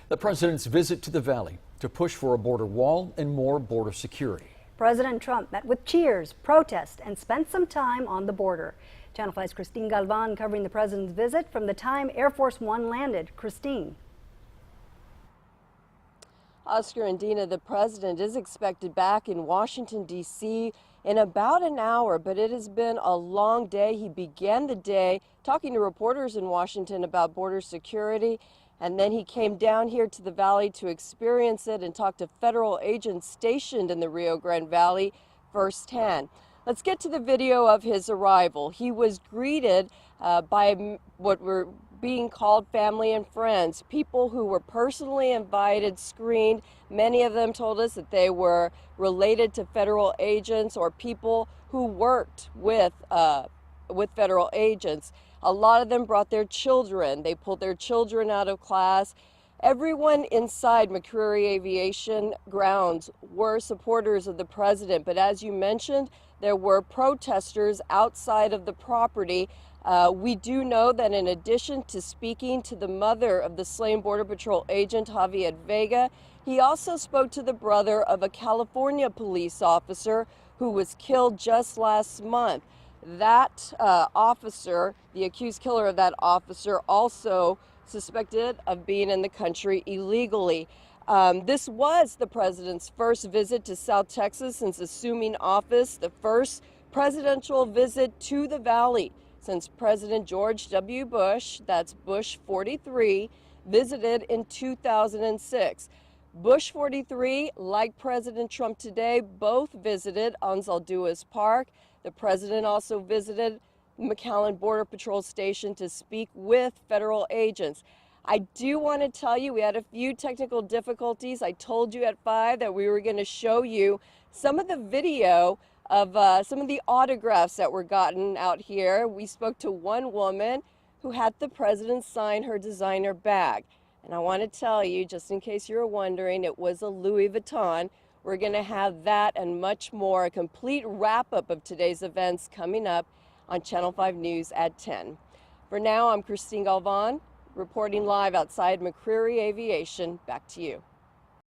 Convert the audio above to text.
The president's visit to the valley to push for a border wall and more border security. President Trump met with cheers, protests, and spent some time on the border. Channel 5's Christine Galvan covering the president's visit from the time Air Force One landed. Christine. Oscar and Dina, the president is expected back in Washington, D.C. in about an hour, but it has been a long day. He began the day talking to reporters in Washington about border security, and then he came down here to the valley to experience it and talk to federal agents stationed in the Rio Grande Valley firsthand. Let's get to the video of his arrival. He was greeted by what were being called family and friends, people who were personally invited, screened. Many of them told us that they were related to federal agents or people who worked with federal agents. A lot of them brought their children. They pulled their children out of class. Everyone inside McCreary Aviation grounds were supporters of the president, but as you mentioned, there were protesters outside of the property. We do know that in addition to speaking to the mother of the slain Border Patrol agent, Javier Vega, he also spoke to the brother of a California police officer who was killed just last month. That officer, the accused killer of that officer, also suspected of being in the country illegally. This was the president's first visit to South Texas since assuming office, the first presidential visit to the valley since President George W. Bush, that's Bush 43, visited in 2006. Bush 43, like President Trump today, both visited on Zalduas Park. The president also visited McAllen Border Patrol Station to speak with federal agents. I do want to tell you we had a few technical difficulties. I told you at 5 that we were going to show you some of the video of some of the autographs that were gotten out here. We spoke to one woman who had the president sign her designer bag. And I want to tell you, just in case you're wondering, it was a Louis Vuitton. We're going to have that and much more, a complete wrap-up of today's events coming up on Channel 5 News at 10. For now, I'm Christine Galvan, reporting live outside McCreary Aviation. Back to you.